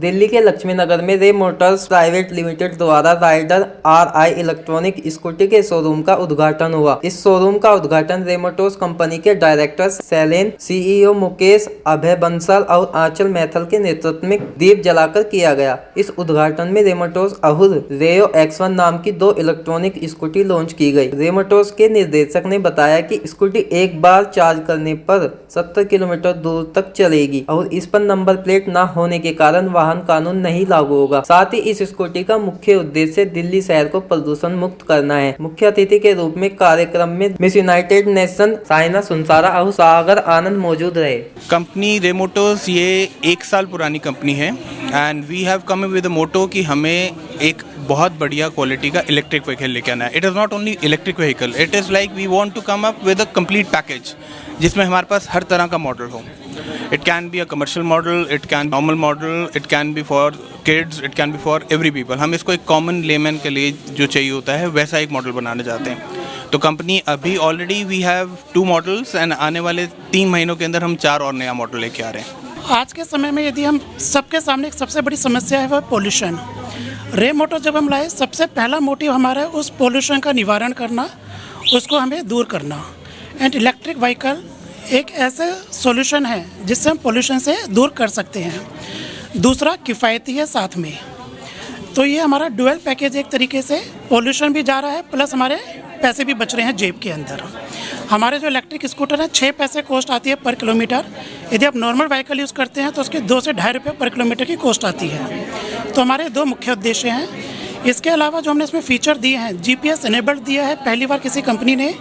दिल्ली के लक्ष्मी नगर में रे मोटर्स प्राइवेट लिमिटेड द्वारा राइडर RI इलेक्ट्रॉनिक स्कूटी के शोरूम का उद्घाटन हुआ। इस शोरूम का उद्घाटन रे मोटर्स कंपनी के डायरेक्टर शैलेन, CEO मुकेश, अभय बंसल और आंचल मैथल के नेतृत्व में दीप जलाकर किया गया। इस उद्घाटन में रे मोटर्स अहुर रेयो X1 नाम की 2 इलेक्ट्रॉनिक स्कूटी लॉन्च की गई। रे मोटर्स के निर्देशक ने बताया कि स्कूटी एक बार चार्ज करने पर 70 किलोमीटर दूर तक चलेगी और इस पर नंबर प्लेट न होने के कारण वाहन कानून नहीं लागू होगा। साथ ही इस स्कूटी का मुख्य उद्देश्य दिल्ली शहर को प्रदूषण मुक्त करना है। मुख्य अतिथि के रूप में कार्यक्रम में मिस यूनाइटेड नेशन साइना सुनसारा और सागर आनंद मौजूद रहे। कंपनी रे मोटर्स ये 1 साल पुरानी कंपनी है and we have come with a motto कि हमें एक बहुत बढ़िया क्वालिटी का इलेक्ट्रिक व्हीकल लेके आना है। It is not only electric vehicle, it is like we want to come up with a complete package जिसमें हमारे पास हर तरह का मॉडल हो। It can be a commercial model, it can normal model, it can be for kids, it can be for every people. हम इसको एक कॉमन लेमैन के लिए जो चाहिए होता है वैसा एक मॉडल बनाना चाहते हैं। तो कंपनी अभी already we have 2 models and आने वाले 3 महीनों के अंदर हम 4 और नया मॉडल लेके आ रहे हैं। आज के समय में यदि हम सबके सामने एक सबसे बड़ी समस्या है वह पोल्यूशन। रे मोटर जब हम लाए, सबसे पहला मोटिव हमारा है उस पोल्यूशन का निवारण करना, उसको हमें दूर करना। एंड इलेक्ट्रिक व्हीकल एक ऐसा सॉल्यूशन है जिससे हम पोल्यूशन से दूर कर सकते हैं। दूसरा किफ़ायती है साथ में। तो ये हमारा डुअल पैकेज एक तरीके से पोल्यूशन भी जा रहा है प्लस हमारे पैसे भी बच रहे हैं जेब के अंदर। हमारे जो इलेक्ट्रिक स्कूटर है 6 पैसे कॉस्ट आती है पर किलोमीटर। यदि आप नॉर्मल व्हीकल यूज़ करते हैं तो उसके 2 से ढाई रुपये पर किलोमीटर की कॉस्ट आती है। तो हमारे 2 मुख्य उद्देश्य हैं। इसके अलावा जो हमने इसमें फ़ीचर दिए हैं, GPS इनेबल्ड दिया है पहली बार किसी कंपनी ने,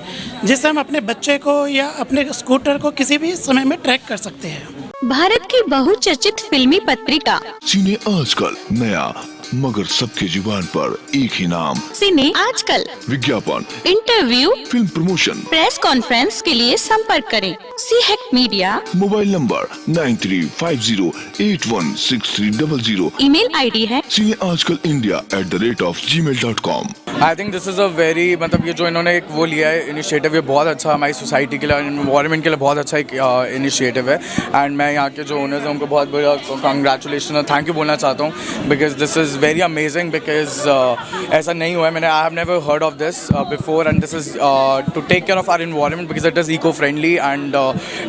जिससे हम अपने बच्चे को या अपने स्कूटर को किसी भी समय में ट्रैक कर सकते हैं। भारत की बहुचर्चित फिल्मी पत्रिका सिने आजकल, नया मगर सबके जुबान पर एक ही नाम, सिने आजकल। विज्ञापन, interview, film promotion, press conference के लिए संपर्क करें CHEC media. Mobile number 9350816300। Email ID है cineajkalindia@gmail.com। I think this is a very मतलब ये जो इन्होंने एक वो लिया है इनिशिएटिव, ये बहुत अच्छा हमारी सोसाइटी के लिए, एनवायरनमेंट के लिए बहुत अच्छा एक इनिशिएटिव है। एंड मैं यहाँ के जो ओनर्स हैं उनको बहुत बड़ा कंग्रेचुलेशन और थैंक यू बोलना चाहता हूँ because this is very amazing. Because ऐसा नहीं हुआ है, मैंने I have never heard of this before and this is to take care of our environment because it is eco friendly and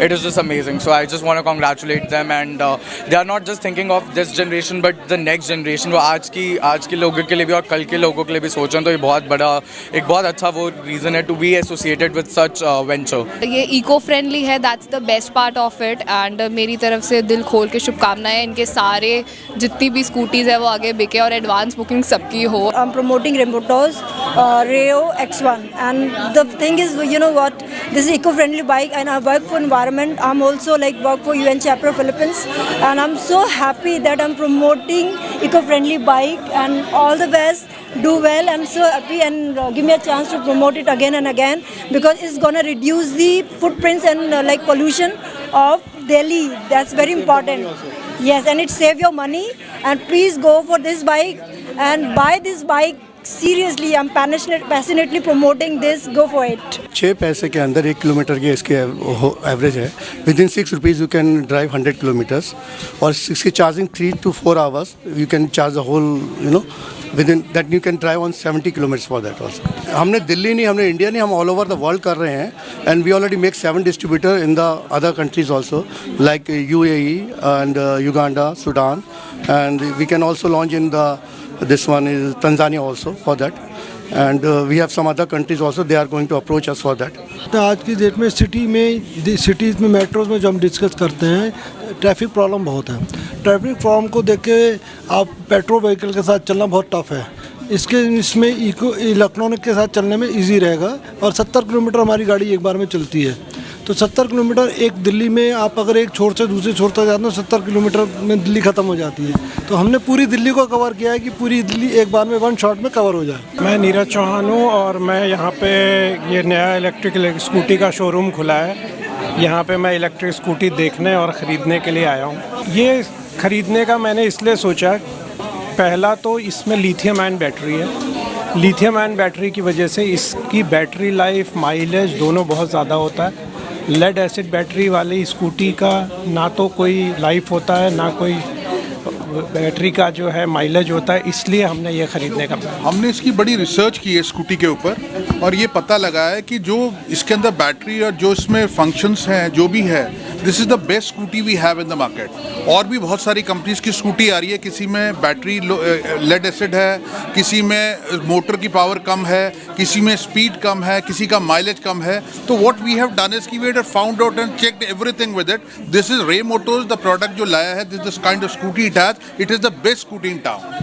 it is just amazing. So I just want to congratulate them and they are not just thinking of this generation but the next generation. वो आज के लोगों के लिए भी और कल के लोगों के लिए भी सोचें तो ये बहुत बड़ा एक बहुत अच्छा वो रीज़न है to be associated with such venture. ये इको फ्रेंडली है, that's the best part of it and मेरी तरफ से दिल खोल के शुभकामनाएं। इनके सारे जितनी भी स्कूटीज़ है वो आगे बिके और एडवांस बुकिंग सबकी हो। I'm promoting Ray Motors Rayo X1 and the thing is, you know what, this is eco-friendly bike and I work for environment. I'm also like work for UN chapter Philippines and I'm so happy that I'm promoting eco-friendly bike and all the best. Do well. I'm so happy and give me a chance to promote it again and again because it's gonna reduce the footprints and like pollution of Delhi. That's very important. Yes, and it save your money and please go for this bike and buy this bike. Seriously, I'm passionately promoting this. Go for it. 6 पैसे के अंदर 1 kilometre की इसके average है। Within 6 rupees you can drive 100 kilometres और इसकी charging 3 to 4 hours you can charge the whole within that you can drive on 70 kilometres for that also. हमने दिल्ली नहीं, हमने इंडिया नहीं, हम ऑल ओवर द वर्ल्ड कर रहे हैं and we already make 7 distributor in the other countries also like UAE and Uganda, Sudan and we can also launch in the this one is Tanzania also for that and we have some other countries also they are going to approach us for that. तो आज की date में cities में metros में जो हम discuss करते हैं ट्रैफिक प्रॉब्लम बहुत है। ट्रैफिक प्रॉब्लम को देख के आप पेट्रोल व्हीकल के साथ चलना बहुत टफ है। इसमें इलेक्ट्रॉनिक के साथ चलने में इजी रहेगा और 70 किलोमीटर हमारी गाड़ी एक बार में चलती है। तो 70 किलोमीटर एक दिल्ली में आप अगर एक छोर से दूसरे छोर तक जाते हो 70 किलोमीटर में दिल्ली ख़त्म हो जाती है। तो हमने पूरी दिल्ली को कवर किया है कि पूरी दिल्ली एक बार में 1 शॉट में कवर हो जाए। मैं नीरज चौहान हूँ और मैं यहाँ पे ये नया इलेक्ट्रिक स्कूटी का शोरूम खुला है। यहाँ पे मैं इलेक्ट्रिक स्कूटी देखने और ख़रीदने के लिए आया हूँ। ये ख़रीदने का मैंने इसलिए सोचा, पहला तो इसमें लिथियम आयन बैटरी है। लिथियम आयन बैटरी की वजह से इसकी बैटरी लाइफ, माइलेज दोनों बहुत ज़्यादा होता है। लेड एसिड बैटरी वाली स्कूटी का ना तो कोई लाइफ होता है ना कोई बैटरी का जो है माइलेज होता है, इसलिए हमने ये ख़रीदने का प्लान। हमने इसकी बड़ी रिसर्च की है स्कूटी के ऊपर और ये पता लगा है कि जो इसके अंदर बैटरी और जो इसमें फंक्शंस हैं जो भी है, this is the best scooty we have in the market. और भी बहुत सारी कंपनीज की स्कूटी आ रही है, किसी में बैटरी लेड एसिड है, किसी में मोटर की पावर कम है, किसी में स्पीड कम है, किसी का माइलेज कम है। तो what we have done is कि we have found out and checked everything with it. This is Ray motors, the product जो लाया है, this kind of scooty it has, it is the best scooty in town.